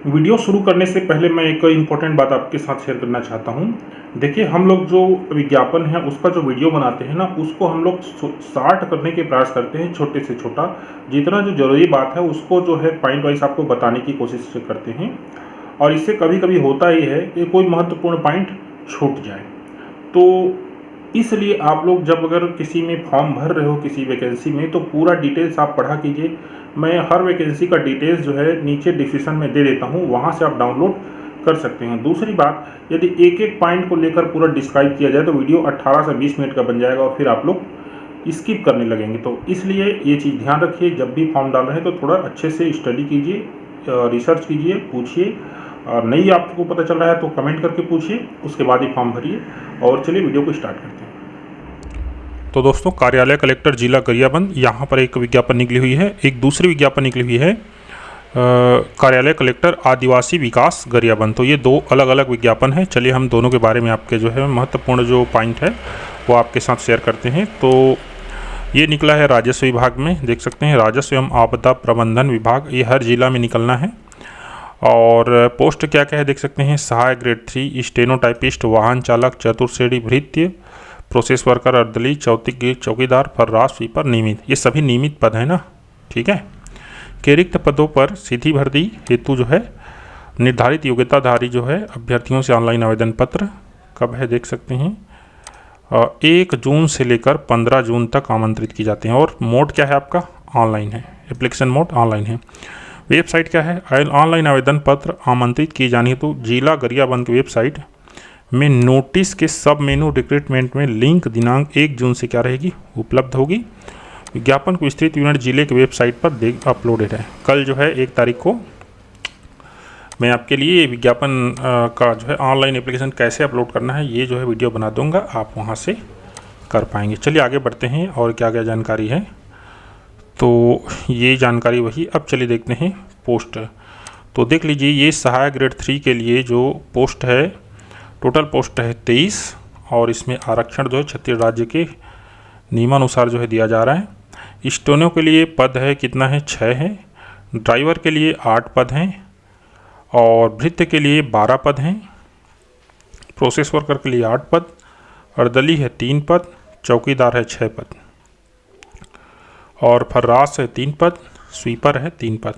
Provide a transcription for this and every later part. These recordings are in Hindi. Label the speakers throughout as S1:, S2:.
S1: वीडियो शुरू करने से पहले मैं एक इम्पोर्टेंट बात आपके साथ शेयर करना चाहता हूँ। देखिए, हम लोग जो विज्ञापन है उसका जो वीडियो बनाते हैं ना, उसको हम लोग शार्ट करने के प्रयास करते हैं, छोटे से छोटा। जितना जो ज़रूरी बात है उसको जो है पॉइंट वाइज आपको बताने की कोशिश करते हैं, और इससे कभी कभी होता ही है कि कोई महत्वपूर्ण पॉइंट छूट जाए। तो इसलिए आप लोग जब अगर किसी में फॉर्म भर रहे हो किसी वैकेंसी में, तो पूरा डिटेल्स आप पढ़ा कीजिए। मैं हर वैकेंसी का डिटेल्स जो है नीचे डिस्क्रिप्शन में दे देता हूँ, वहाँ से आप डाउनलोड कर सकते हैं। दूसरी बात, यदि एक एक पॉइंट को लेकर पूरा डिस्क्राइब किया जाए तो वीडियो 18 से 20 मिनट का बन जाएगा और फिर आप लोग स्किप करने लगेंगे। तो इसलिए ये चीज़ ध्यान रखिए, जब भी फॉर्म डाल रहे हैं तो थोड़ा अच्छे से स्टडी कीजिए, रिसर्च कीजिए, पूछिए, और नहीं आपको पता चल रहा है तो कमेंट करके पूछिए, उसके बाद ही फॉर्म भरिए। और चलिए वीडियो को स्टार्ट करते हैं। तो दोस्तों, कार्यालय कलेक्टर जिला गरियाबंद, यहाँ पर एक विज्ञापन निकली हुई है। एक दूसरी विज्ञापन निकली हुई है कार्यालय कलेक्टर आदिवासी विकास गरियाबंद। तो ये दो अलग अलग विज्ञापन है। चलिए हम दोनों के बारे में आपके जो है महत्वपूर्ण जो पॉइंट है वो आपके साथ शेयर करते हैं। तो ये निकला है राजस्व विभाग में, देख सकते हैं, राजस्व एवं आपदा प्रबंधन विभाग। ये हर जिला में निकलना है। और पोस्ट क्या क्या है देख सकते हैं, सहायक ग्रेड 3, स्टेनोटाइपिस्ट, वाहन चालक, चतुर्श्रेणी भृत्य, प्रोसेस वर्कर, अर्दली, चौकीदार, फर्राश, स्वीपर, नियमित। ये सभी नियमित पद हैं ना, ठीक है। के रिक्त पदों पर सीधी भर्ती हेतु जो है निर्धारित योग्यताधारी जो है अभ्यर्थियों से ऑनलाइन आवेदन पत्र कब है देख सकते हैं, 1 जून से लेकर 15 जून तक आमंत्रित की जाते हैं। और मोड क्या है आपका, ऑनलाइन है, एप्लीकेशन मोड ऑनलाइन है। वेबसाइट क्या है, ऑनलाइन आवेदन पत्र आमंत्रित किए जाने हेतु जिला गरियाबंद की वेबसाइट में नोटिस के सब मेनू रिक्रूटमेंट में लिंक दिनांक 1 जून से क्या रहेगी, उपलब्ध होगी। विज्ञापन को विस्तृत विवरण जिले की वेबसाइट पर अपलोडेड है। कल जो है 1 तारीख को मैं आपके लिए विज्ञापन का जो है ऑनलाइन एप्लीकेशन कैसे अपलोड करना है ये जो है वीडियो बना दूंगा, आप वहां से कर पाएंगे। चलिए आगे बढ़ते हैं और क्या क्या जानकारी है। तो ये जानकारी वही। अब चलिए देखते हैं पोस्ट। तो देख लीजिए, ये सहायक ग्रेड 3 के लिए जो पोस्ट है, टोटल पोस्ट है 23, और इसमें आरक्षण जो है छत्तीसगढ़ राज्य के नियमानुसार जो है दिया जा रहा है। स्टोनो के लिए पद है कितना है, 6 है। ड्राइवर के लिए 8 पद हैं, और भृत्य के लिए 12 पद हैं। प्रोसेस वर्कर के लिए 8 पद, अर्दली है 3 पद, चौकीदार है 6 पद, और फर्राश है 3 पद, स्वीपर है 3 पद।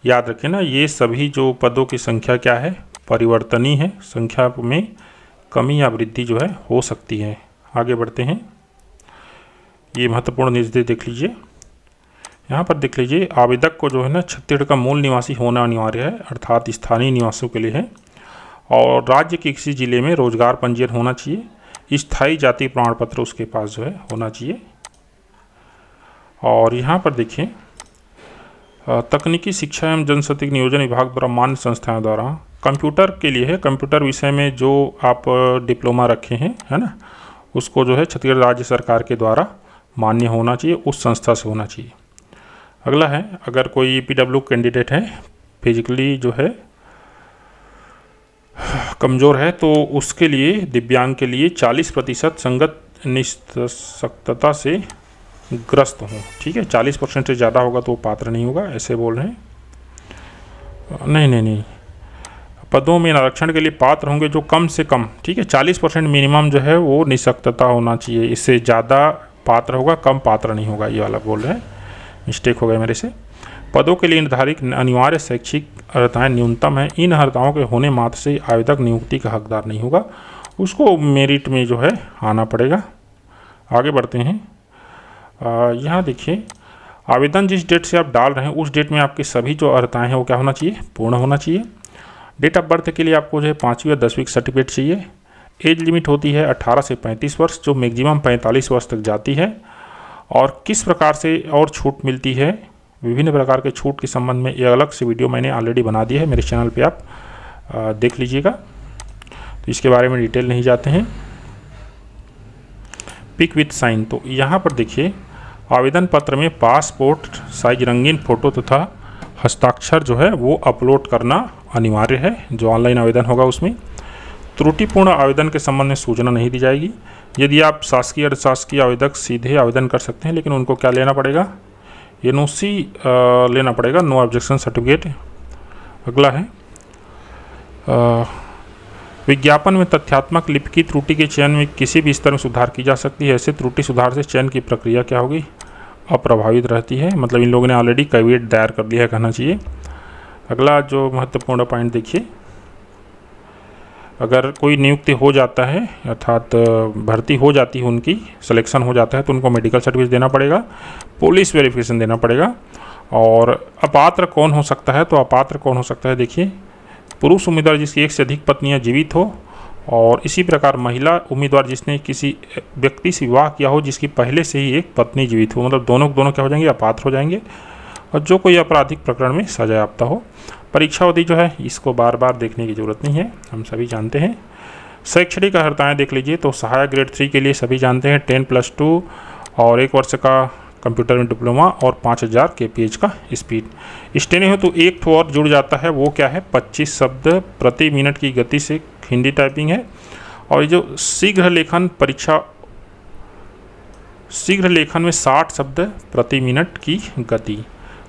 S1: याद रखें ना, ये सभी जो पदों की संख्या क्या है, परिवर्तनीय है, संख्या में कमी या वृद्धि जो है हो सकती है। आगे बढ़ते हैं। ये महत्वपूर्ण निर्देश देख लीजिए, यहाँ पर देख लीजिए, आवेदक को जो है ना छत्तीसगढ़ का मूल निवासी होना अनिवार्य है, अर्थात स्थानीय निवासियों के लिए है। और राज्य के किसी जिले में रोजगार पंजीयन होना चाहिए, स्थायी जाति प्रमाण पत्र उसके पास जो है होना चाहिए। और यहाँ पर देखिए, तकनीकी शिक्षा एवं जनशक्ति नियोजन विभाग द्वारा मान्य संस्थाओं द्वारा कंप्यूटर के लिए है। कंप्यूटर विषय में जो आप डिप्लोमा रखे हैं, है ना, उसको जो है छत्तीसगढ़ राज्य सरकार के द्वारा मान्य होना चाहिए, उस संस्था से होना चाहिए। अगला है, अगर कोई PW कैंडिडेट है, फिजिकली जो है कमज़ोर है, तो उसके लिए, दिव्यांग के लिए 40% संगत निःशक्तता से ग्रस्त हों, ठीक है। 40% से ज़्यादा होगा तो वो पात्र नहीं होगा, ऐसे बोल रहे हैं। नहीं, पदों में आरक्षण के लिए पात्र होंगे जो कम से कम, ठीक है, 40% मिनिमम जो है वो निःशक्तता होना चाहिए। इससे ज़्यादा पात्र होगा, कम पात्र नहीं होगा, ये वाला बोल रहे हैं, मिस्टेक हो गया मेरे से। पदों के लिए निर्धारित अनिवार्य शैक्षिक अर्हताएँ न्यूनतम है। इन अर्हताओं के होने मात्र से आवेदक नियुक्ति का हकदार नहीं होगा, उसको मेरिट में जो है आना पड़ेगा। आगे बढ़ते हैं। यहाँ देखिए, आवेदन जिस डेट से आप डाल रहे हैं उस डेट में आपकी सभी जो अर्हताएँ हैं वो क्या होना चाहिए, पूर्ण होना चाहिए। डेट ऑफ बर्थ के लिए आपको जो है 5वीं या 10वीं सर्टिफिकेट चाहिए। एज लिमिट होती है 18 से 35 वर्ष, जो मैक्सिमम 45 वर्ष तक जाती है। और किस प्रकार से और छूट मिलती है, विभिन्न प्रकार के छूट के संबंध में ये अलग से वीडियो मैंने ऑलरेडी बना दी है, मेरे चैनल पे आप देख लीजिएगा, तो इसके बारे में डिटेल नहीं जाते हैं। पिक विथ साइन, तो यहाँ पर देखिए, आवेदन पत्र में पासपोर्ट साइज रंगीन फोटो तथा हस्ताक्षर जो है वो अपलोड करना अनिवार्य है, जो ऑनलाइन आवेदन होगा उसमें। त्रुटिपूर्ण आवेदन के संबंध में सूचना नहीं दी जाएगी। यदि आप शासकीय अर्धशासकीय आवेदक सीधे आवेदन कर सकते हैं, लेकिन उनको क्या लेना पड़ेगा, NOC लेना पड़ेगा, नो ऑब्जेक्शन सर्टिफिकेट। अगला है, विज्ञापन में तथ्यात्मक लिपि की त्रुटि के चयन में किसी भी स्तर में सुधार की जा सकती है। ऐसे त्रुटि सुधार से चयन की प्रक्रिया क्या होगी? अप्रभावित रहती है। मतलब इन लोगों ने ऑलरेडी कैविएट दायर कर दिया है कहना चाहिए। अगला जो महत्वपूर्ण पॉइंट देखिए, अगर कोई नियुक्ति हो जाता है अर्थात भर्ती हो जाती है, उनकी सिलेक्शन हो जाता है, तो उनको मेडिकल सर्टिफिकेट देना पड़ेगा, पुलिस वेरिफिकेशन देना पड़ेगा। और अपात्र कौन हो सकता है? तो अपात्र कौन हो सकता है? देखिए, पुरुष उम्मीदवार जिसकी एक से अधिक पत्नियां जीवित हो, और इसी प्रकार महिला उम्मीदवार जिसने किसी व्यक्ति से विवाह किया हो जिसकी पहले से ही एक पत्नी जीवित हो। मतलब दोनों क्या हो जाएंगे? अपात्र हो जाएंगे। और जो कोई आपराधिक प्रकरण में सजायाफ्ता हो। परीक्षा अवधि जो है इसको बार बार देखने की ज़रूरत नहीं है, हम सभी जानते हैं। शैक्षणिक अर्हताएँ देख लीजिए तो सहायक ग्रेड 3 के लिए सभी जानते हैं 10+2 और 1 वर्ष का कंप्यूटर में डिप्लोमा और 5000 kph का स्पीड। स्टेनो है तो एक ठो और जुड़ जाता है, वो क्या है? 25 शब्द प्रति मिनट की गति से हिंदी टाइपिंग है। और ये जो शीघ्र लेखन में 60 शब्द प्रति मिनट की गति।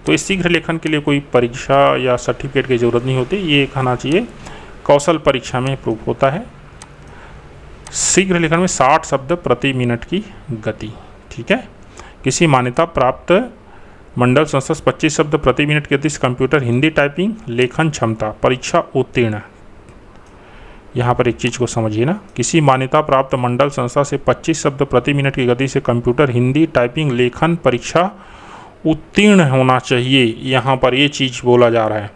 S1: तो इस शीघ्र लेखन के लिए कोई परीक्षा या सर्टिफिकेट की ज़रूरत नहीं होती, ये कहना चाहिए कौशल परीक्षा में प्रूफ होता है। शीघ्र लेखन में 60 शब्द प्रति मिनट की गति, ठीक है। किसी मान्यता प्राप्त मंडल संस्था 25 शब्द प्रति मिनट की गति से कंप्यूटर हिंदी टाइपिंग लेखन क्षमता परीक्षा उत्तीर्ण। यहाँ पर एक चीज़ को समझिए ना, किसी मान्यता प्राप्त मंडल संस्था से 25 शब्द प्रति मिनट की गति से कंप्यूटर हिंदी टाइपिंग लेखन परीक्षा उत्तीर्ण होना चाहिए। यहाँ पर ये चीज़ बोला जा रहा है।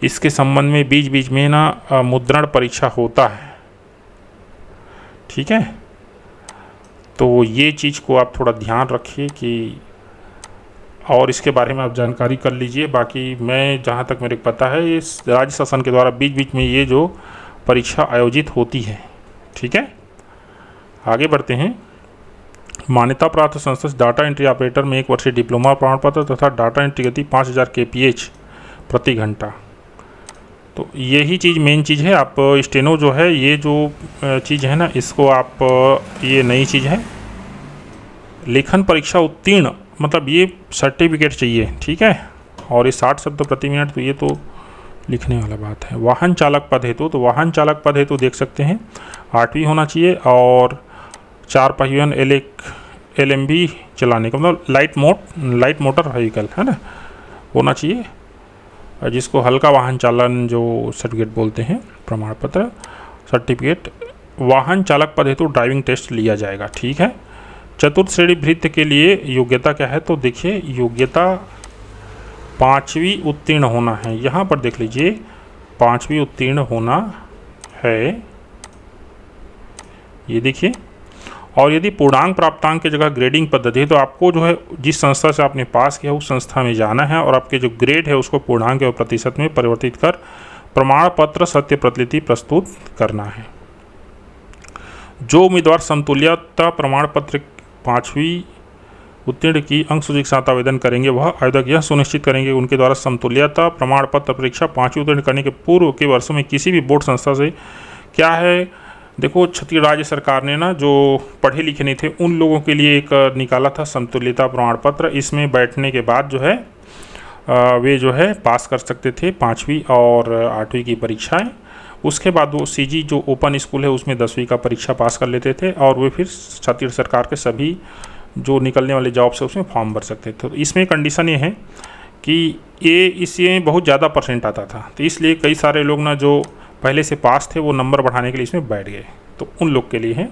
S1: इसके संबंध में बीच बीच में ना मुद्रण परीक्षा होता है, ठीक है। तो ये चीज़ को आप थोड़ा ध्यान रखिए कि, और इसके बारे में आप जानकारी कर लीजिए। बाकी मैं जहाँ तक मेरे को पता है, इस राज्य शासन के द्वारा बीच बीच में ये जो परीक्षा आयोजित होती है, ठीक है। आगे बढ़ते हैं। मान्यता प्राप्त संस्था डाटा एंट्री ऑपरेटर में 1 वर्षीय डिप्लोमा प्रमाण पत्र तथा डाटा एंट्री गति 5000 kph प्रति घंटा। तो यही चीज़ मेन चीज़ है। आप स्टेनो जो है, ये जो चीज़ है ना, इसको आप, ये नई चीज़ है। लेखन परीक्षा उत्तीर्ण मतलब ये सर्टिफिकेट चाहिए, ठीक है। और ये 60 शब्द प्रति मिनट, तो ये तो लिखने वाला बात है। वाहन चालक पद हेतु, तो वाहन चालक पद हेतु देख सकते हैं 8वीं होना चाहिए, और 4 पहियन LMV चलाने का मतलब लाइट मोटर व्हीकल है ना, होना चाहिए, जिसको हल्का वाहन चालन जो सर्टिफिकेट बोलते हैं, प्रमाण पत्र सर्टिफिकेट। वाहन चालक पद हेतु ड्राइविंग टेस्ट लिया जाएगा, ठीक है। चतुर्थ श्रेणी भृत्य के लिए योग्यता क्या है? तो देखिए, योग्यता 5वीं उत्तीर्ण होना है। यहाँ पर देख लीजिए, 5वीं उत्तीर्ण होना है, ये देखिए। और यदि पूर्णांक प्राप्तांक की जगह ग्रेडिंग पद्धति है, तो आपको जो है जिस संस्था से आपने पास किया उस संस्था में जाना है, और आपके जो ग्रेड है उसको पूर्णांक और प्रतिशत में परिवर्तित कर प्रमाण पत्र सत्य प्रतिलिपि प्रस्तुत करना है। जो उम्मीदवार समतुल्यता प्रमाण पत्र 5वीं उत्तीर्ण की अंक सूची के साथ आवेदन करेंगे, वह आवेदक यह सुनिश्चित करेंगे उनके द्वारा समतुल्यता प्रमाण पत्र परीक्षा 5वीं उत्तीर्ण करने के पूर्व के वर्षों में किसी भी बोर्ड संस्था से क्या है। देखो, छत्तीसगढ़ राज्य सरकार ने ना, जो पढ़े लिखे नहीं थे उन लोगों के लिए एक निकाला था समतुल्यता प्रमाण पत्र। इसमें बैठने के बाद जो है वे जो है पास कर सकते थे 5वीं और 8वीं की परीक्षाएं। उसके बाद वो CG जो ओपन स्कूल है उसमें 10वीं का परीक्षा पास कर लेते थे, और वे फिर छत्तीसगढ़ सरकार के सभी जो निकलने वाले जॉब से उसमें फॉर्म भर सकते थे। तो इसमें कंडीशन ये है कि ये इसमें बहुत ज़्यादा परसेंट आता था, तो इसलिए कई सारे लोग ना जो पहले से पास थे वो नंबर बढ़ाने के लिए इसमें बैठ गए। तो उन लोग के लिए है।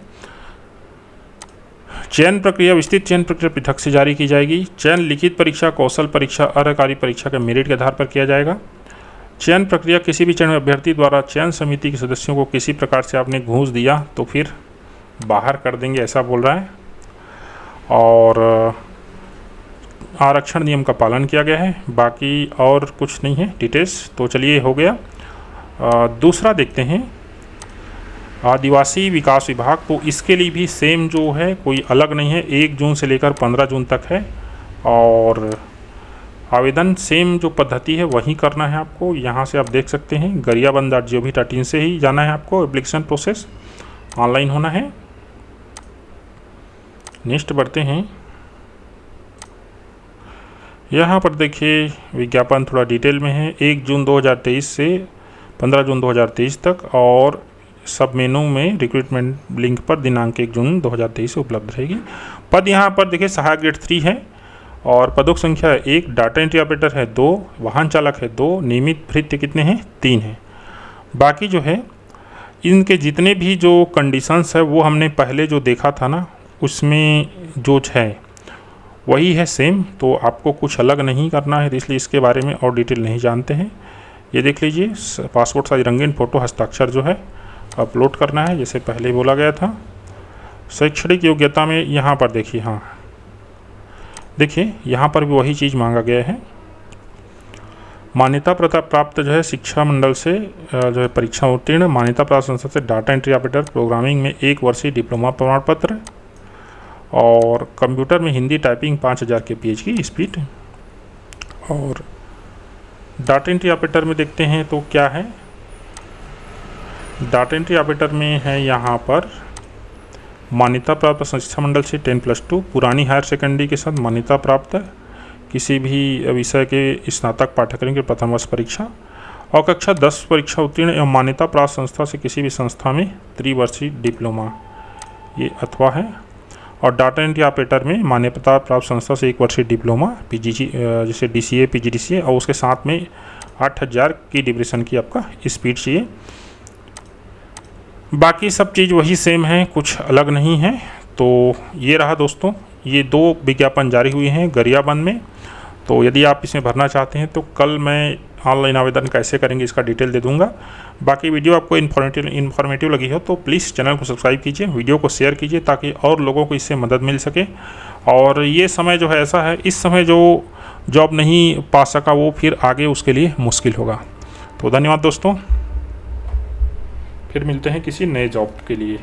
S1: चयन प्रक्रिया, विस्तृत चयन प्रक्रिया पृथक से जारी की जाएगी। चयन लिखित परीक्षा, कौशल परीक्षा, अर्हकारी परीक्षा के मेरिट के आधार पर किया जाएगा। चयन प्रक्रिया, किसी भी चयन अभ्यर्थी द्वारा चयन समिति के सदस्यों को किसी प्रकार से आपने घूस दिया तो फिर बाहर कर देंगे, ऐसा बोल रहा है। और आरक्षण नियम का पालन किया गया है। बाकी और कुछ नहीं है डिटेल्स। तो चलिए, हो गया। दूसरा देखते हैं, आदिवासी विकास विभाग। तो इसके लिए भी सेम जो है, कोई अलग नहीं है, 1 जून से लेकर 15 जून तक है, और आवेदन सेम जो पद्धति है वही करना है आपको। यहाँ से आप देख सकते हैं, गरियाबंद.gov.in से ही जाना है आपको। एप्लीकेशन प्रोसेस ऑनलाइन होना है। नेक्स्ट बढ़ते हैं। यहाँ पर देखिए, विज्ञापन थोड़ा डिटेल में है। 1 जून 2023 से 15 जून 2023 तक, और सब मेनू में रिक्रूटमेंट लिंक पर दिनांक 1 जून 2023 से उपलब्ध रहेगी। पद यहाँ पर देखिए सहायक ग्रेड 3 है, और पदों की संख्या 1, डाटा एंट्री ऑपरेटर है 2, वाहन चालक है 2, नियमित भृत्य कितने हैं 3 हैं। बाकी जो है इनके जितने भी जो कंडीशंस है वो हमने पहले जो देखा था ना, उसमें जो है वही है सेम, तो आपको कुछ अलग नहीं करना है, इसलिए इसके बारे में और डिटेल नहीं जानते हैं। ये देख लीजिए, पासपोर्ट साइज रंगीन फ़ोटो हस्ताक्षर जो है अपलोड करना है, जैसे पहले बोला गया था। शैक्षणिक योग्यता में यहाँ पर देखिए, हाँ देखिए यहाँ पर भी वही चीज़ मांगा गया है। मान्यता प्राप्त जो है शिक्षा मंडल से जो है परीक्षा उत्तीर्ण, मान्यता प्राप्त संस्था से डाटा एंट्री ऑपरेटर प्रोग्रामिंग में 1 वर्षीय डिप्लोमा प्रमाण पत्र, और कंप्यूटर में हिंदी टाइपिंग 5000 kph की स्पीड। और डाटा एंट्री ऑपरेटर में देखते हैं तो क्या है, डाटा एंट्री ऑपरेटर में है यहाँ पर मान्यता प्राप्त शिक्षा मंडल से 10+2, पुरानी हायर सेकेंडरी के साथ मान्यता प्राप्त किसी भी विषय के स्नातक पाठ्यक्रम की प्रथम वर्ष परीक्षा, और कक्षा 10 परीक्षा उत्तीर्ण एवं मान्यता प्राप्त संस्था से किसी भी संस्था में त्रिवर्षीय डिप्लोमा, ये अथवा है। और डाटा एंट्री ऑपरेटर में मान्यता प्राप्त संस्था से 1 वर्षीय डिप्लोमा पीजीजी, जैसे DCA PGDCA, और उसके साथ में 8000 की डिप्रेशन की आपका स्पीड चाहिए। बाकी सब चीज़ वही सेम है, कुछ अलग नहीं है। तो ये रहा दोस्तों, ये 2 विज्ञापन जारी हुए हैं गरियाबंद में। तो यदि आप इसमें भरना चाहते हैं तो कल मैं ऑनलाइन आवेदन कैसे करेंगे इसका डिटेल दे दूंगा। बाकी वीडियो आपको इन्फॉर्मेटिव लगी हो तो प्लीज़ चैनल को सब्सक्राइब कीजिए, वीडियो को शेयर कीजिए, ताकि और लोगों को इससे मदद मिल सके। और ये समय जो है ऐसा है, इस समय जो जॉब नहीं पा सका वो फिर आगे उसके लिए मुश्किल होगा। तो धन्यवाद दोस्तों, फिर मिलते हैं किसी नए जॉब के लिए।